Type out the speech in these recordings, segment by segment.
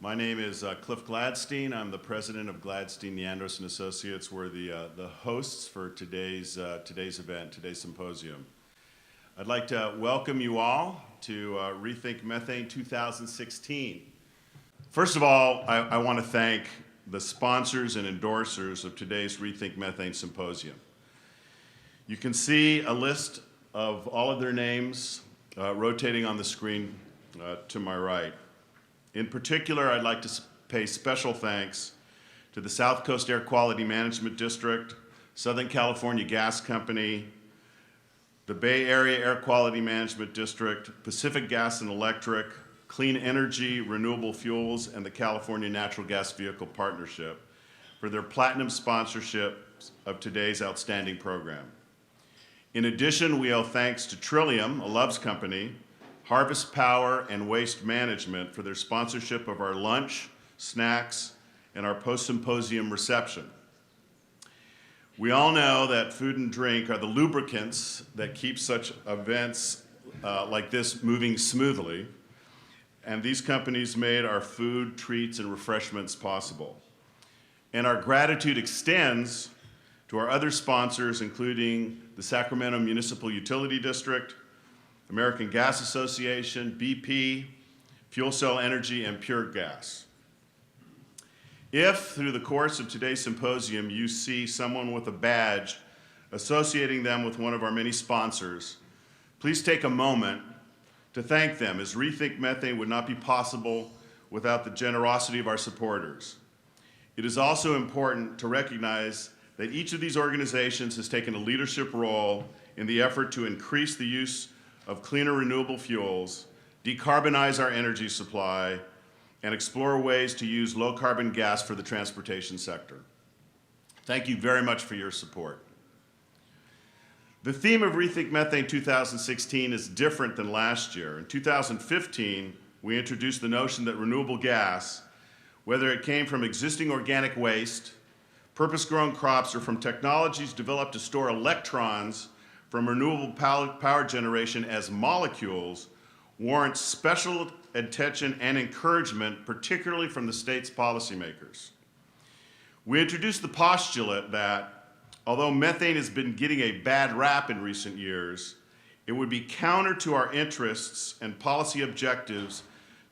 My name is Cliff Gladstein. I'm the president of Gladstein, Neandross and Associates. We're the hosts for today's event, today's symposium. I'd like to welcome you all to Rethink Methane 2016. First of all, I want to thank the sponsors and endorsers of today's Rethink Methane Symposium. You can see a list of all of their names rotating on the screen to my right. In particular, I'd like to pay special thanks to the South Coast Air Quality Management District, Southern California Gas Company, the Bay Area Air Quality Management District, Pacific Gas and Electric, Clean Energy, Renewable Fuels, and the California Natural Gas Vehicle Partnership for their platinum sponsorship of today's outstanding program. In addition, we owe thanks to Trillium, a Love's company, Harvest Power, and Waste Management for their sponsorship of our lunch, snacks, and our post-symposium reception. We all know that food and drink are the lubricants that keep such events like this moving smoothly, and these companies made our food, treats, and refreshments possible. And our gratitude extends to our other sponsors, including the Sacramento Municipal Utility District, American Gas Association, BP, Fuel Cell Energy, and Pure Gas. If, through the course of today's symposium, you see someone with a badge associating them with one of our many sponsors, please take a moment to thank them, as Rethink Methane would not be possible without the generosity of our supporters. It is also important to recognize that each of these organizations has taken a leadership role in the effort to increase the use of cleaner renewable fuels, decarbonize our energy supply, and explore ways to use low-carbon gas for the transportation sector. Thank you very much for your support. The theme of Rethink Methane 2016 is different than last year. In 2015, we introduced the notion that renewable gas, whether it came from existing organic waste, purpose-grown crops, or from technologies developed to store electrons from renewable power generation as molecules, warrants special attention and encouragement, particularly from the state's policymakers. We introduced the postulate that, although methane has been getting a bad rap in recent years, it would be counter to our interests and policy objectives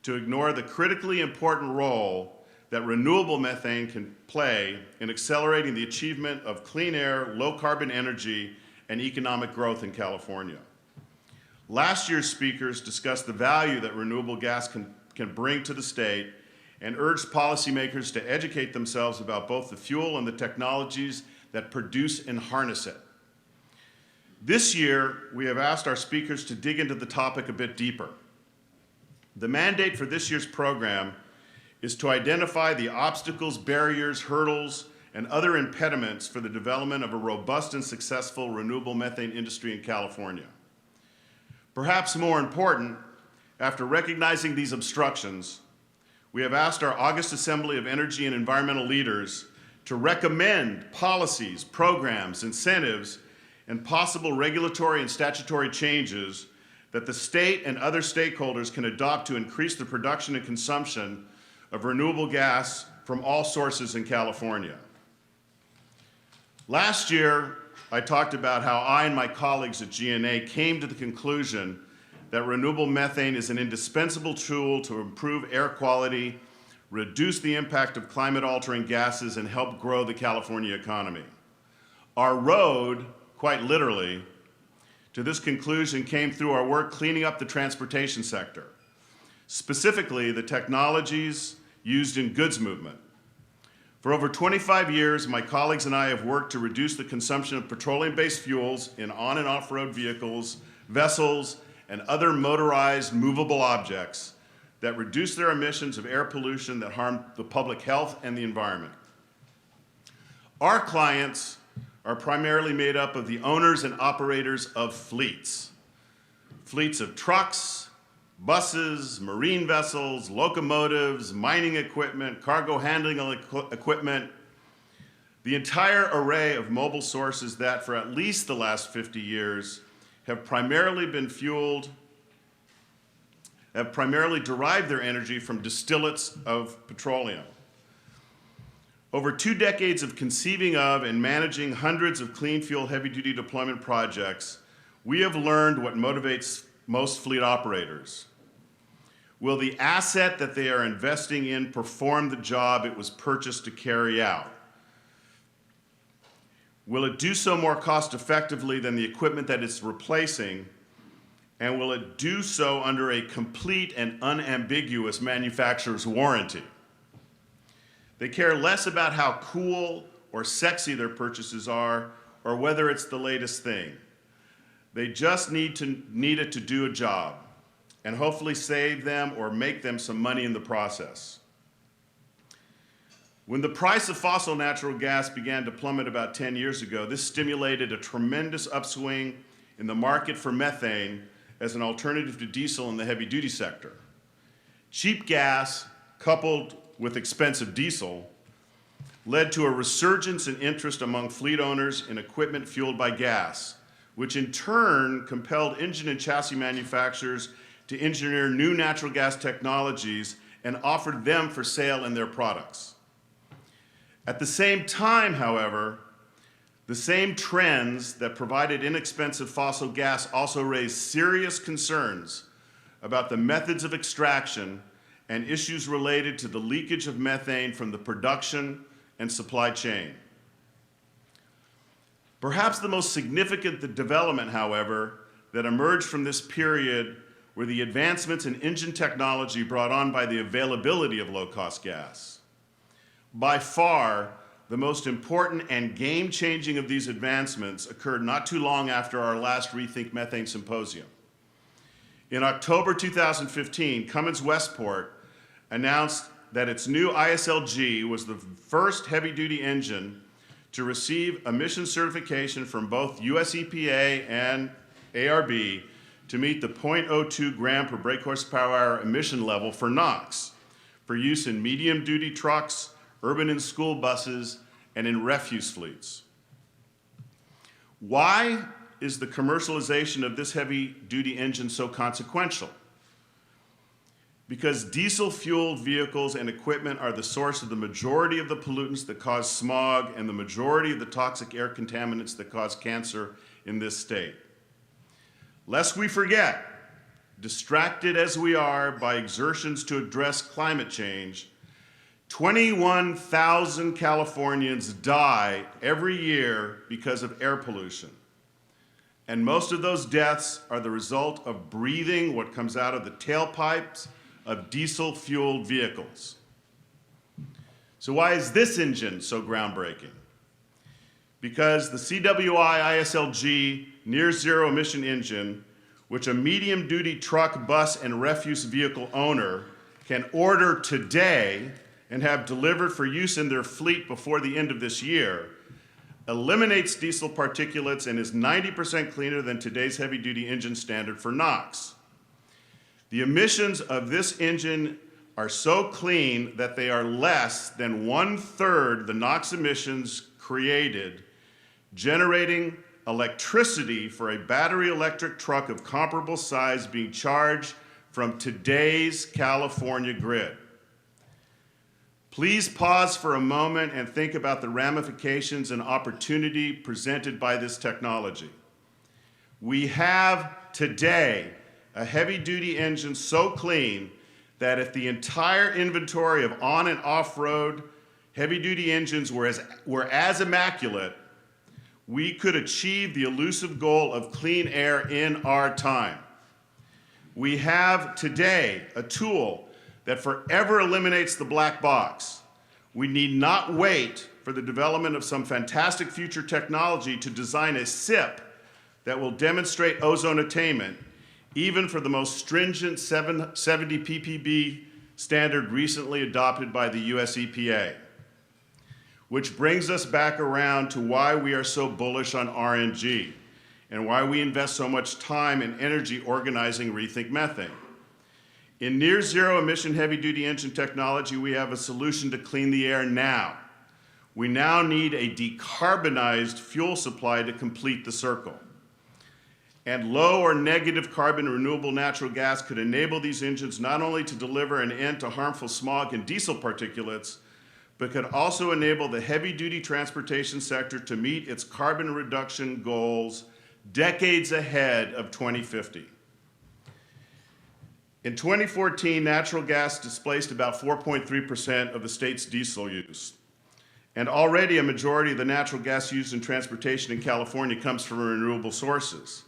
to ignore the critically important role that renewable methane can play in accelerating the achievement of clean air, low-carbon energy, and economic growth in California. Last year's speakers discussed the value that renewable gas can bring to the state and urged policymakers to educate themselves about both the fuel and the technologies that produce and harness it. This year, we have asked our speakers to dig into the topic a bit deeper. The mandate for this year's program is to identify the obstacles, barriers, hurdles, and other impediments for the development of a robust and successful renewable methane industry in California. Perhaps more important, after recognizing these obstructions, we have asked our August Assembly of Energy and Environmental Leaders to recommend policies, programs, incentives, and possible regulatory and statutory changes that the state and other stakeholders can adopt to increase the production and consumption of renewable gas from all sources in California. Last year, I talked about how I and my colleagues at GNA came to the conclusion that renewable methane is an indispensable tool to improve air quality, reduce the impact of climate-altering gases, and help grow the California economy. Our road, quite literally, to this conclusion came through our work cleaning up the transportation sector, specifically the technologies used in goods movement. For over 25 years, my colleagues and I have worked to reduce the consumption of petroleum-based fuels in on- and off-road vehicles, vessels, and other motorized movable objects that reduce their emissions of air pollution that harm the public health and the environment. Our clients are primarily made up of the owners and operators of fleets of trucks, buses, marine vessels, locomotives, mining equipment, cargo handling equipment, the entire array of mobile sources that for at least the last 50 years have primarily been fueled have primarily derived their energy from distillates of petroleum. Over 2 decades of conceiving of and managing hundreds of clean fuel heavy-duty deployment projects, we have learned what motivates most fleet operators. Will the asset that they are investing in perform the job it was purchased to carry out? Will it do so more cost-effectively than the equipment that it's replacing? And will it do so under a complete and unambiguous manufacturer's warranty? They care less about how cool or sexy their purchases are or whether it's the latest thing. They just need it to do a job and hopefully save them or make them some money in the process. When the price of fossil natural gas began to plummet about 10 years ago, this stimulated a tremendous upswing in the market for methane as an alternative to diesel in the heavy-duty sector. Cheap gas, coupled with expensive diesel, led to a resurgence in interest among fleet owners in equipment fueled by gas, which in turn compelled engine and chassis manufacturers to engineer new natural gas technologies and offered them for sale in their products. At the same time, however, the same trends that provided inexpensive fossil gas also raised serious concerns about the methods of extraction and issues related to the leakage of methane from the production and supply chain. Perhaps the most significant development, however, that emerged from this period were the advancements in engine technology brought on by the availability of low-cost gas. By far, the most important and game-changing of these advancements occurred not too long after our last Rethink Methane Symposium. In October 2015, Cummins Westport announced that its new ISLG was the first heavy-duty engine to receive emission certification from both US EPA and ARB to meet the 0.02 gram per brake horsepower emission level for NOx, for use in medium-duty trucks, urban and school buses, and in refuse fleets. Why is the commercialization of this heavy-duty engine so consequential? Because diesel-fueled vehicles and equipment are the source of the majority of the pollutants that cause smog and the majority of the toxic air contaminants that cause cancer in this state. Lest we forget, distracted as we are by exertions to address climate change, 21,000 Californians die every year because of air pollution. And most of those deaths are the result of breathing what comes out of the tailpipes of diesel-fueled vehicles. So why is this engine so groundbreaking? Because the CWI ISLG near-zero emission engine, which a medium-duty truck, bus, and refuse vehicle owner can order today and have delivered for use in their fleet before the end of this year, eliminates diesel particulates and is 90% cleaner than today's heavy-duty engine standard for NOx. The emissions of this engine are so clean that they are less than 1/3 the NOx emissions created, generating electricity for a battery electric truck of comparable size being charged from today's California grid. Please pause for a moment and think about the ramifications and opportunity presented by this technology. We have today a heavy-duty engine so clean that if the entire inventory of on- and off-road heavy-duty engines were as immaculate, we could achieve the elusive goal of clean air in our time. We have today a tool that forever eliminates the black box. We need not wait for the development of some fantastic future technology to design a SIP that will demonstrate ozone attainment, even for the most stringent 70 ppb standard recently adopted by the US EPA. Which brings us back around to why we are so bullish on RNG and why we invest so much time and energy organizing Rethink Methane. In near-zero emission heavy-duty engine technology, we have a solution to clean the air now. We now need a decarbonized fuel supply to complete the circle. and low or negative carbon renewable natural gas could enable these engines not only to deliver an end to harmful smog and diesel particulates, but could also enable the heavy-duty transportation sector to meet its carbon reduction goals decades ahead of 2050. In 2014, natural gas displaced about 4.3% of the state's diesel use. And already a majority of the natural gas used in transportation in California comes from renewable sources.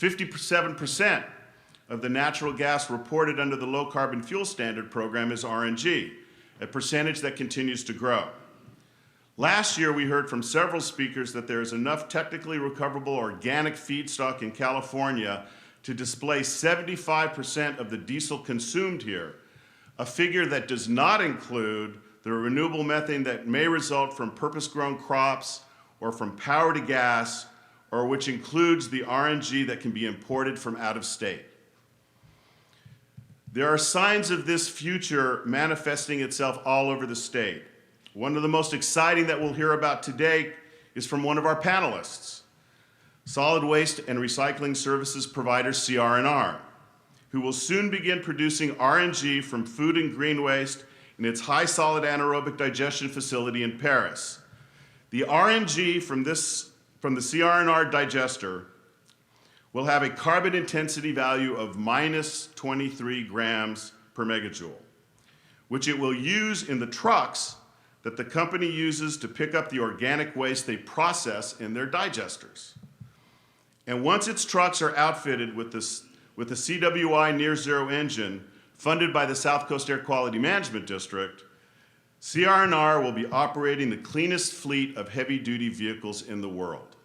57% of the natural gas reported under the Low Carbon Fuel Standard program is RNG, a percentage that continues to grow. Last year, we heard from several speakers that there is enough technically recoverable organic feedstock in California to displace 75% of the diesel consumed here, a figure that does not include the renewable methane that may result from purpose-grown crops or from power to gas, or which includes the RNG that can be imported from out of state. There are signs of this future manifesting itself all over the state. One of the most exciting that we'll hear about today is from one of our panelists, solid waste and recycling services provider CR&R, who will soon begin producing RNG from food and green waste in its high solid anaerobic digestion facility in Paris. The RNG from the CR&R digester will have a carbon intensity value of minus 23 grams per megajoule, which it will use in the trucks that the company uses to pick up the organic waste they process in their digesters. And once its trucks are outfitted with the CWI Near Zero engine funded by the South Coast Air Quality Management District, CR&R will be operating the cleanest fleet of heavy-duty vehicles in the world.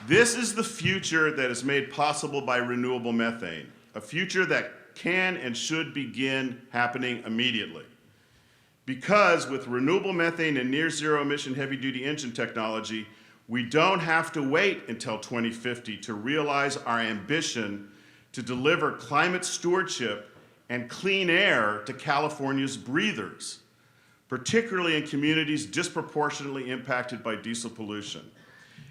This is the future that is made possible by renewable methane, a future that can and should begin happening immediately. Because with renewable methane and near zero emission heavy-duty engine technology, we don't have to wait until 2050 to realize our ambition to deliver climate stewardship and clean air to California's breathers, particularly in communities disproportionately impacted by diesel pollution.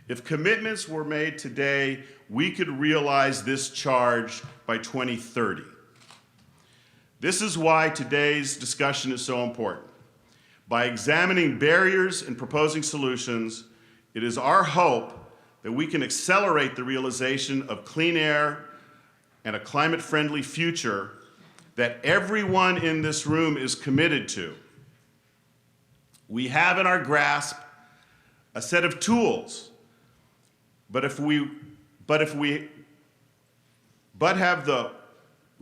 If commitments were made today, we could realize this charge by 2030. This is why today's discussion is so important. By examining barriers and proposing solutions, it is our hope that we can accelerate the realization of clean air and a climate-friendly future that everyone in this room is committed to. We have in our grasp a set of tools, but have the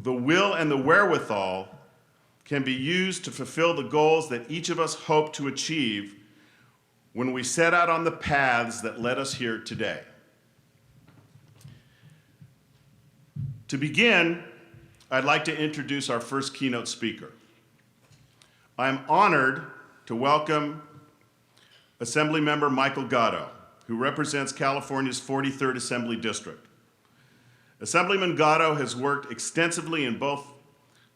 will and the wherewithal can be used to fulfill the goals that each of us hope to achieve when we set out on the paths that led us here today. To begin, I'd like to introduce our first keynote speaker. I'm honored to welcome Assemblymember Michael Gatto, who represents California's 43rd Assembly District. Assemblyman Gatto has worked extensively in both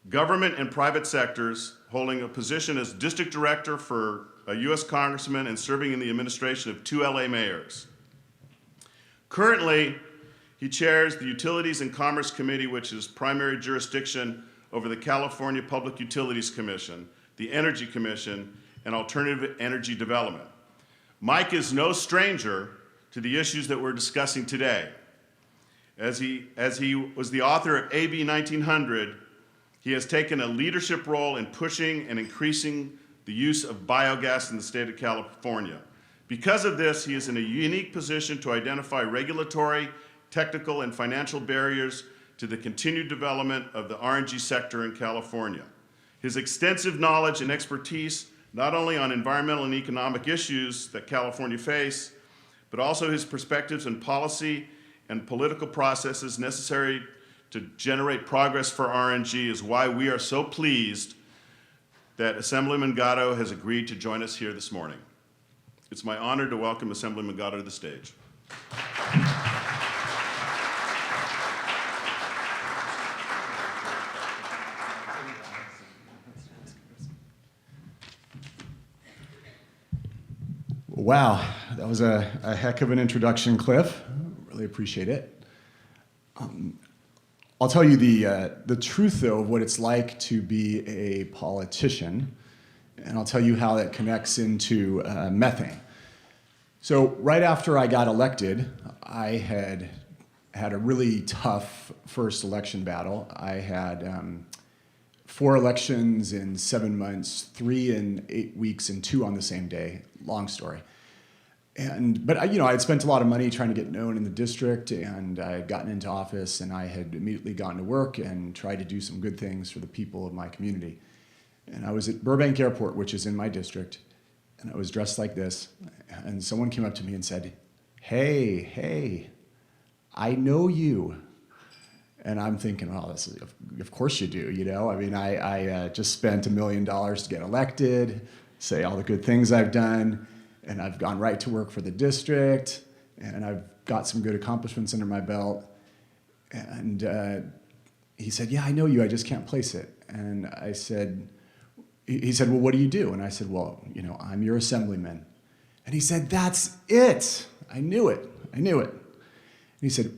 government and private sectors, holding a position as district director for a U.S. congressman and serving in the administration of 2 LA mayors. Currently, he chairs the Utilities and Commerce Committee, which is primary jurisdiction over the California Public Utilities Commission, the Energy Commission, and Alternative Energy Development. Mike is no stranger to the issues that we're discussing today. As he was the author of AB 1900, he has taken a leadership role in pushing and increasing the use of biogas in the state of California. Because of this, he is in a unique position to identify regulatory, technical, and financial barriers to the continued development of the RNG sector in California. His extensive knowledge and expertise, not only on environmental and economic issues that California face, but also his perspectives in policy and political processes necessary to generate progress for RNG is why we are so pleased that Assemblyman Gatto has agreed to join us here this morning. It's my honor to welcome Assemblyman Gatto to the stage. Wow, that was a heck of an introduction, Cliff. Really appreciate it. I'll tell you the truth, though, of what it's like to be a politician, and I'll tell you how that connects into methane. So right after I got elected, I had a really tough first election battle. I had 4 elections in 7 months, 3 in 8 weeks, and 2 on the same day. Long story. But I had spent a lot of money trying to get known in the district, and I had gotten into office, and I had immediately gotten to work and tried to do some good things for the people of my community. And I was at Burbank Airport, which is in my district, and I was dressed like this, and someone came up to me and said, hey, I know you. And I'm thinking, well, of course you do, I mean, I just spent $1 million to get elected, say all the good things I've done, and I've gone right to work for the district, and I've got some good accomplishments under my belt. And he said, yeah, I know you, I just can't place it. And I said, he said, well, what do you do? And I said, well, I'm your assemblyman. And he said, that's it. I knew it. And he said,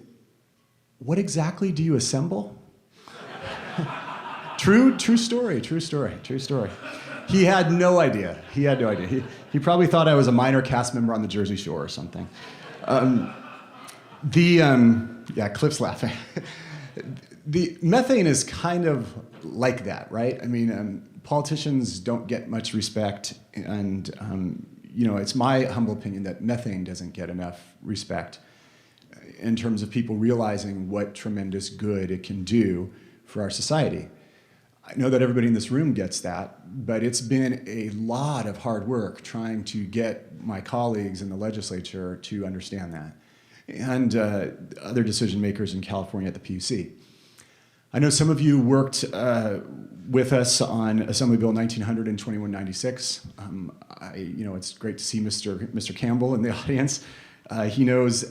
what exactly do you assemble? True story. He had no idea. He probably thought I was a minor cast member on the Jersey Shore or something. Yeah, Cliff's laughing. The methane is kind of like that, right? I mean, politicians don't get much respect, and it's my humble opinion that methane doesn't get enough respect in terms of people realizing what tremendous good it can do for our society. I know that everybody in this room gets that, but it's been a lot of hard work trying to get my colleagues in the legislature to understand that, and other decision makers in California at the PUC. I know some of you worked with us on Assembly Bill 1900 and 2196. It's great to see Mr. Campbell in the audience. He knows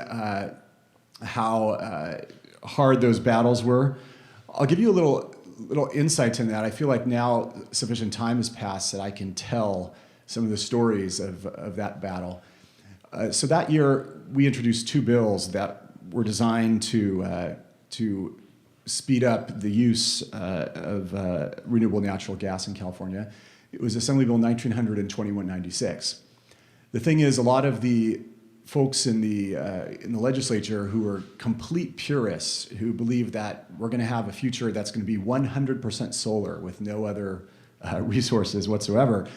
how hard those battles were. I'll give you a little insight in that. I feel like now sufficient time has passed that I can tell some of the stories of that battle. So that year, we introduced 2 bills that were designed to speed up the use of renewable natural gas in California. It was Assembly Bill 1900 and 2196. The thing is, a lot of the folks in the legislature who are complete purists, who believe that we're going to have a future that's going to be 100% solar with no other resources whatsoever,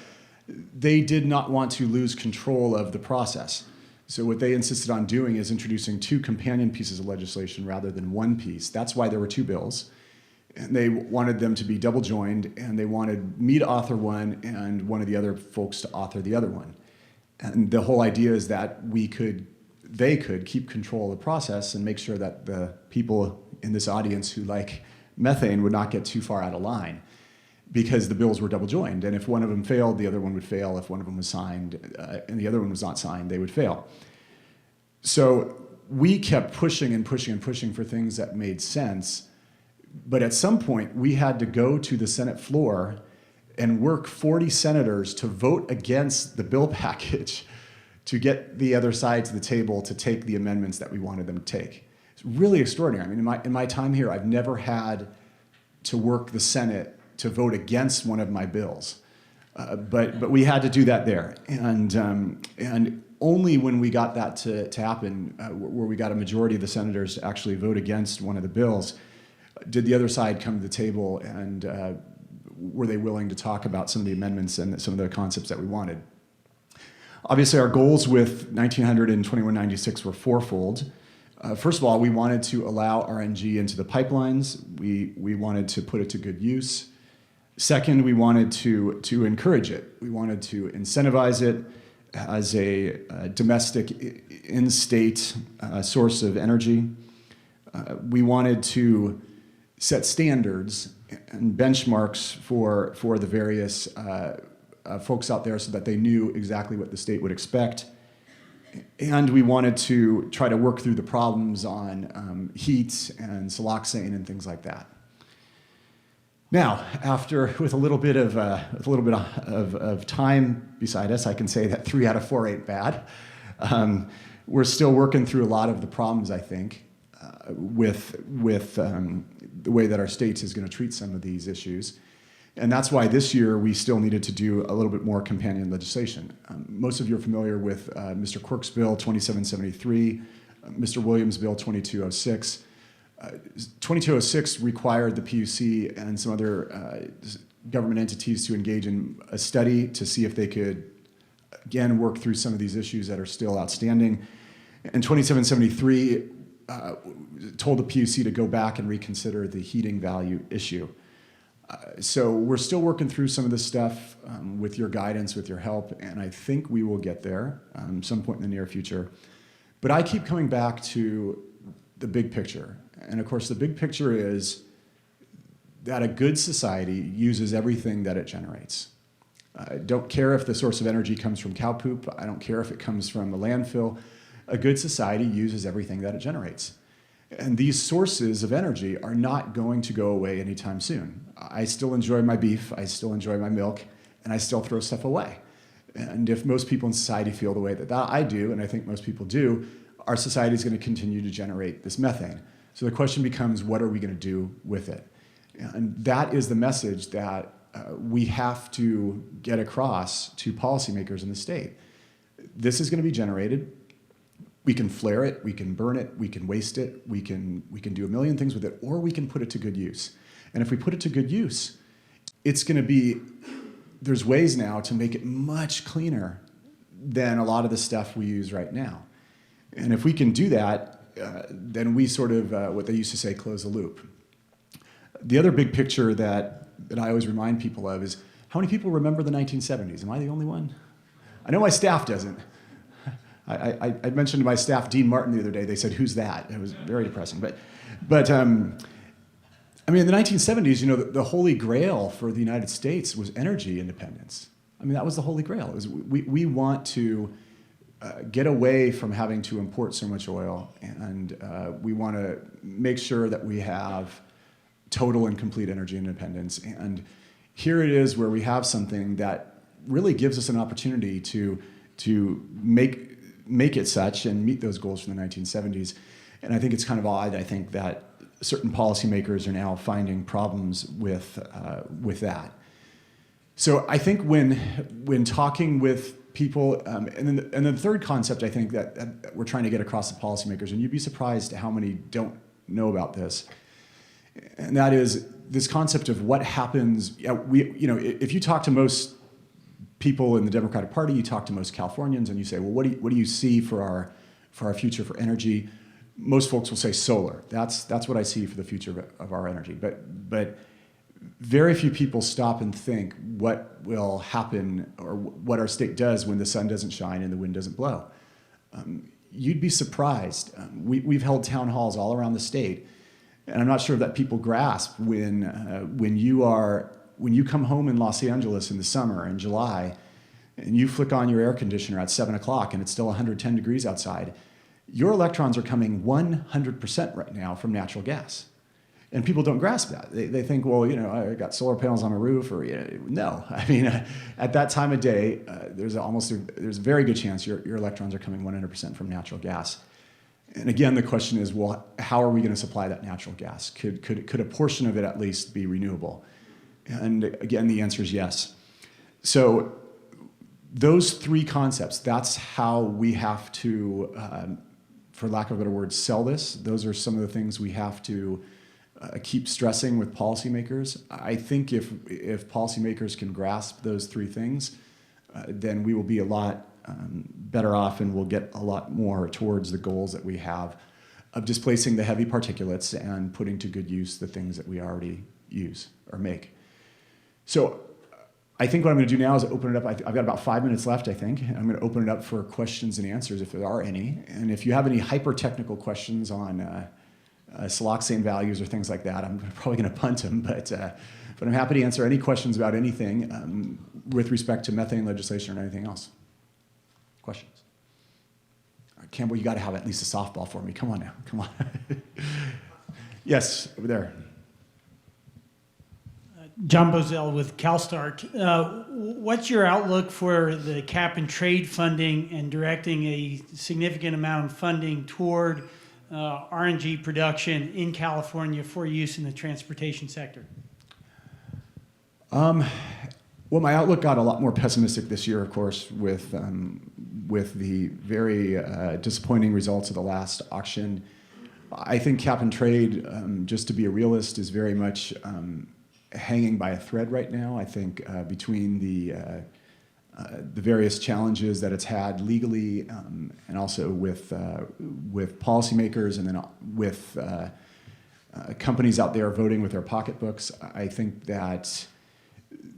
they did not want to lose control of the process. So what they insisted on doing is introducing 2 companion pieces of legislation rather than 1 piece. That's why there were 2 bills. And they wanted them to be double joined, and they wanted me to author one and one of the other folks to author the other one. And the whole idea is that they could keep control of the process and make sure that the people in this audience who like methane would not get too far out of line, because the bills were double joined. And if one of them failed, the other one would fail. If one of them was signed and the other one was not signed, they would fail. So we kept pushing and pushing and pushing for things that made sense. But at some point, we had to go to the Senate floor and work 40 senators to vote against the bill package to get the other side to the table to take the amendments that we wanted them to take. It's really extraordinary. I mean, in my time here, I've never had to work the Senate to vote against one of my bills. But we had to do that there. And only when we got that to happen, where we got a majority of the senators to actually vote against one of the bills, did the other side come to the table, and were they willing to talk about some of the amendments and some of the concepts that we wanted. Obviously, our goals with 1900 and 2196 were fourfold. First of all, we wanted to allow RNG into the pipelines. We wanted to put it to good use. Second, we wanted to encourage it. We wanted to incentivize it as a domestic, in-state source of energy. We wanted to set standards and benchmarks for the various folks out there so that they knew exactly what the state would expect. And we wanted to try to work through the problems on heat and siloxane and things like that. Now, with a little bit of time beside us, I can say that 3 out of 4 ain't bad. We're still working through a lot of the problems, I think, with the way that our state is going to treat some of these issues. And that's why this year we still needed to do a little bit more companion legislation. Most of you are familiar with Mr. Quirk's bill 2773, Mr. Williams' bill 2206. 2206 required the PUC and some other government entities to engage in a study to see if they could, again, work through some of these issues that are still outstanding. And 2773 told the PUC to go back and reconsider the heating value issue. So we're still working through some of this stuff with your guidance, with your help, and I think we will get there some point in the near future. But I keep coming back to the big picture. And of course, the big picture is that a good society uses everything that it generates. I don't care if the source of energy comes from cow poop. I don't care if it comes from a landfill. A good society uses everything that it generates. And these sources of energy are not going to go away anytime soon. I still enjoy my beef, I still enjoy my milk, and I still throw stuff away. And if most people in society feel the way that I do, and I think most people do, our society is going to continue to generate this methane. So the question becomes, what are we going to do with it? And that is the message that we have to get across to policymakers in the state. This is going to be generated. We can flare it, we can burn it, we can waste it, we can do a million things with it, or we can put it to good use. And if we put it to good use, it's going to be, there's ways now to make it much cleaner than a lot of the stuff we use right now. And if we can do that, then we sort of, what they used to say, close the loop. The other big picture that I always remind people of is, how many people remember the 1970s? Am I the only one? I know my staff doesn't. I mentioned to my staff Dean Martin the other day. They said, "Who's that?" It was very depressing. But I mean, in the 1970s, you know, the holy grail for the United States was energy independence. I mean, that was the holy grail. It was, we want to get away from having to import so much oil, and we want to make sure that we have total and complete energy independence. And here it is where we have something that really gives us an opportunity to make it such and meet those goals from the 1970s. And I think it's kind of odd, I think, that certain policymakers are now finding problems with that. So I think when talking with people, and then the third concept I think that we're trying to get across the policymakers, and you'd be surprised how many don't know about this, and that is this concept of what happens. If you talk to most people in the Democratic Party, you talk to most Californians, and you say, well, what do you see for our future for energy? Most folks will say solar. That's what I see for the future of our energy. But very few people stop and think what will happen or what our state does when the sun doesn't shine and the wind doesn't blow. You'd be surprised. We've held town halls all around the state, and I'm not sure that people grasp when you come home in Los Angeles in the summer, in July, and you flick on your air conditioner at 7 o'clock and it's still 110 degrees outside, your electrons are coming 100% right now from natural gas. And people don't grasp that. They think, well, I got solar panels on my roof, or no. I mean, at that time of day, there's a very good chance your electrons are coming 100% from natural gas. And again, the question is, well, how are we going to supply that natural gas? Could a portion of it at least be renewable? And again, the answer is yes. So those three concepts, that's how we have to, for lack of a better word, sell this. Those are some of the things we have to keep stressing with policymakers. I think if policymakers can grasp those three things, then we will be a lot better off, and we'll get a lot more towards the goals that we have of displacing the heavy particulates and putting to good use the things that we already use or make. So I think what I'm going to do now is open it up. I've got about 5 minutes left, I think. I'm going to open it up for questions and answers if there are any. And if you have any hyper-technical questions on siloxane values or things like that, I'm probably going to punt them. But I'm happy to answer any questions about anything with respect to methane legislation or anything else. Questions? All right, Campbell, you got to have at least a softball for me. Come on now. Come on. Yes, over there. John Bozell with CalSTART. What's your outlook for the cap and trade funding and directing a significant amount of funding toward RNG production in California for use in the transportation sector? Well, my outlook got a lot more pessimistic this year, of course, with the very disappointing results of the last auction. I think cap and trade, just to be a realist, is very much hanging by a thread right now. I think between the various challenges that it's had legally and also with policymakers and then with companies out there voting with their pocketbooks, I think that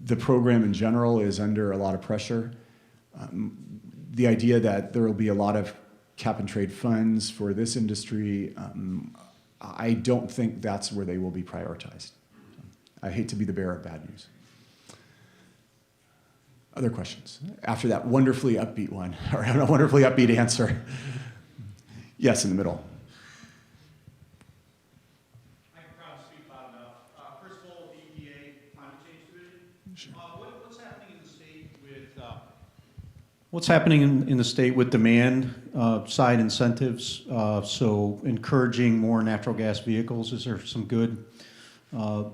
the program in general is under a lot of pressure. The idea that there will be a lot of cap and trade funds for this industry, I don't think that's where they will be prioritized. I hate to be the bearer of bad news. Other questions? After that wonderfully upbeat one, or a wonderfully upbeat answer. Yes, in the middle. I can probably speak loud enough. First of all, the EPA Climate Change Division. Sure. What's happening in the state with what's happening in the state with demand side incentives? So encouraging more natural gas vehicles. Is there some good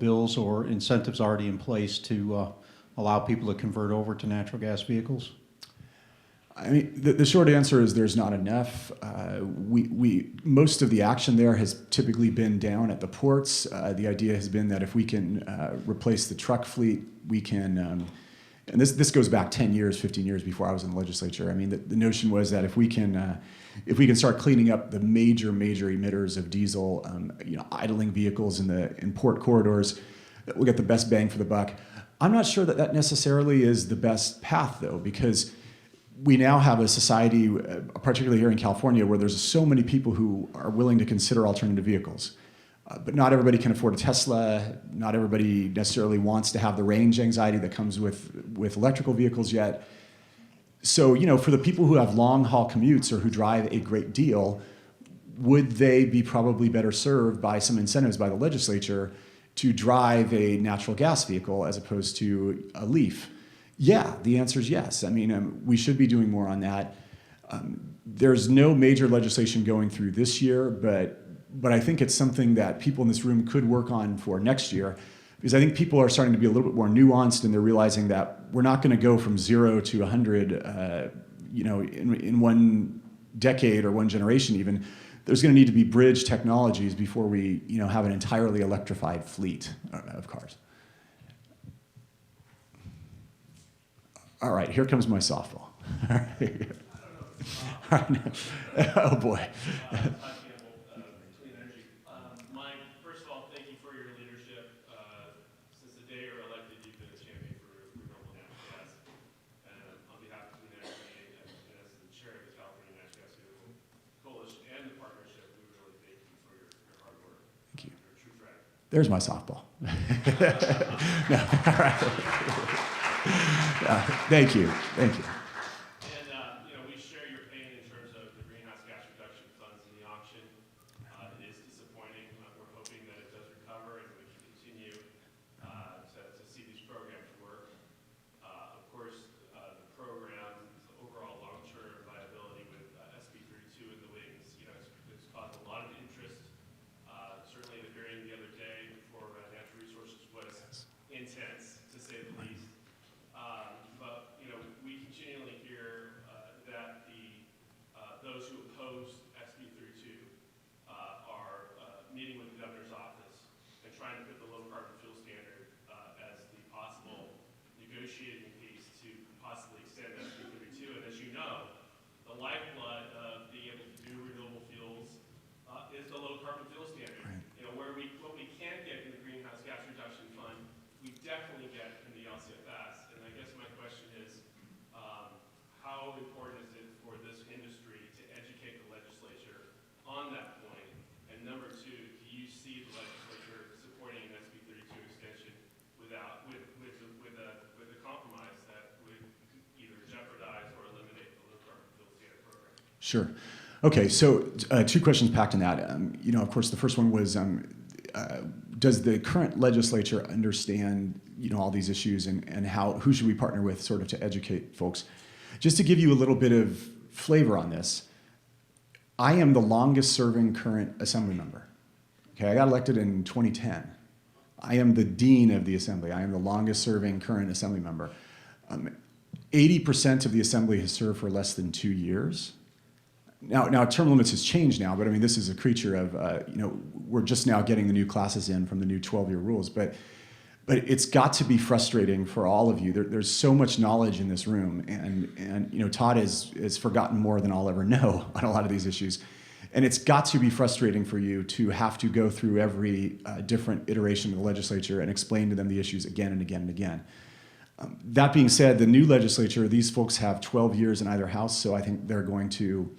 bills or incentives already in place to allow people to convert over to natural gas vehicles? I mean, the short answer is there's not enough. Most of the action there has typically been down at the ports. The idea has been that if we can replace the truck fleet, we can, and this goes back 10 years, 15 years before I was in the legislature. I mean, the notion was that if we can start cleaning up the major emitters of diesel, idling vehicles in port corridors, that we'll get the best bang for the buck. I'm not sure that necessarily is the best path, though, because we now have a society, particularly here in California, where there's so many people who are willing to consider alternative vehicles. But not everybody can afford a Tesla. Not everybody necessarily wants to have the range anxiety that comes with electrical vehicles yet. So, for the people who have long-haul commutes or who drive a great deal, would they be probably better served by some incentives by the legislature to drive a natural gas vehicle as opposed to a Leaf? Yeah, the answer is yes. I mean, we should be doing more on that. There's no major legislation going through this year, but I think it's something that people in this room could work on for next year, because I think people are starting to be a little bit more nuanced, and they're realizing that we're not going to go from 0 to 100, in one decade or one generation even. There's going to need to be bridge technologies before we, have an entirely electrified fleet of cars. All right, here comes my softball. Oh boy. First of all, thank you for your leadership. Since the day you were elected, you've been a champion for renewable natural gas. And on behalf of the Clean Energy and as the chair of the California Natural Gas Vehicle Coalition and the partnership, we really thank you for your hard work. Thank you. You're a true friend. There's my softball. No, all right. Thank you. And we share your pain in terms of the greenhouse gas reduction funds in the auction. It is disappointing. We're hoping that it does recover and we can continue to see these programs work. Of course, the program, the overall long-term viability with SB 32 in the wings, it's caused a lot of interest. Certainly the hearing the other day for natural resources was intense, to say the least. But we continually hear that those who oppose SB 32 are meeting with the governor's office and trying to put the low carbon fuel standard as the possible negotiating piece to possibly extend SB 32. And as you know, the lifeblood of being able to do renewable fuels is the low carbon fuel standard. Right. What we can't get in the greenhouse gas reduction fund, we definitely get in the LCFS. And I guess my question is, how important is it for this industry to educate the legislature on that point? And number two, do you see the legislature supporting an SB 32 extension with a compromise that would either jeopardize or eliminate the low carbon fuel standard program? Sure. Okay, so two questions packed in that. Of course, the first one was does the current legislature understand, all these issues, and who should we partner with sort of to educate folks? Just to give you a little bit of flavor on this, I am the longest serving current assembly member. Okay, I got elected in 2010. I am the dean of the assembly. I am the longest serving current assembly member. 80% of the assembly has served for less than 2 years. Now term limits has changed now, but I mean, this is a creature of, we're just now getting the new classes in from the new 12-year rules, but it's got to be frustrating for all of you. There's so much knowledge in this room, and Todd has forgotten more than I'll ever know on a lot of these issues. And it's got to be frustrating for you to have to go through every different iteration of the legislature and explain to them the issues again and again and again. That being said, the new legislature, these folks have 12 years in either house, so I think they're going to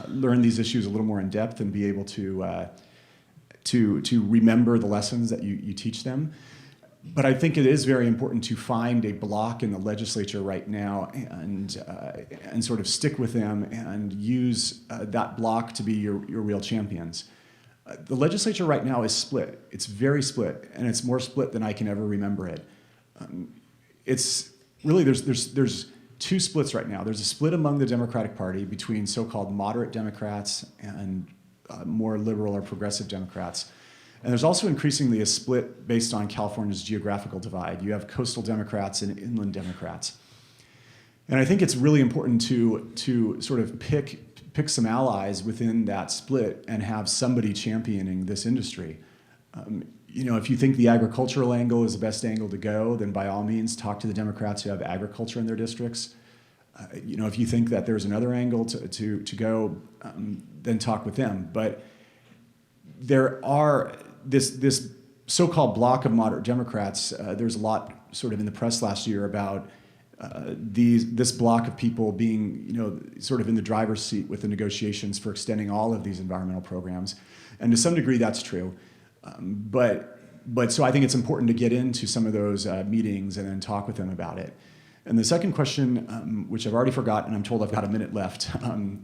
learn these issues a little more in depth and be able to remember the lessons that you teach them. But I think it is very important to find a block in the legislature right now and sort of stick with them and use that block to be your real champions. The legislature right now is split. It's very split, and it's more split than I can ever remember it. It's really, there's two splits right now. There's a split among the Democratic Party between so-called moderate Democrats and more liberal or progressive Democrats. And there's also increasingly a split based on California's geographical divide. You have coastal Democrats and inland Democrats. And I think it's really important to sort of pick some allies within that split and have somebody championing this industry. If you think the agricultural angle is the best angle to go, then by all means talk to the Democrats who have agriculture in their districts. If you think that there's another angle to go, then talk with them. But there are this so-called bloc of moderate Democrats. There's a lot sort of in the press last year about this bloc of people being, sort of in the driver's seat with the negotiations for extending all of these environmental programs, and to some degree that's true. But so I think it's important to get into some of those meetings and then talk with them about it. And the second question, which I've already forgotten, I'm told I've got a minute left.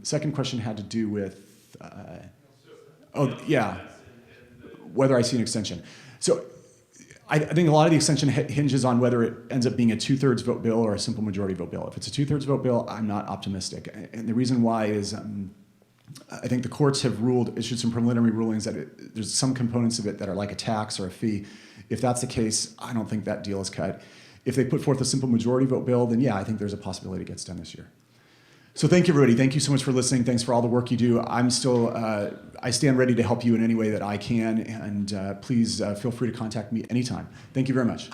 Second question had to do with, whether I see an extension. So I think a lot of the extension hinges on whether it ends up being a 2/3 vote bill or a simple majority vote bill. If it's a 2/3 vote bill, I'm not optimistic. And the reason why is I think the courts have issued some preliminary rulings that there's some components of it that are like a tax or a fee. If that's the case, I don't think that deal is cut. If they put forth a simple majority vote bill, then yeah, I think there's a possibility it gets done this year. So thank you, everybody. Thank you so much for listening. Thanks for all the work you do. I stand ready to help you in any way that I can, and please feel free to contact me anytime. Thank you very much.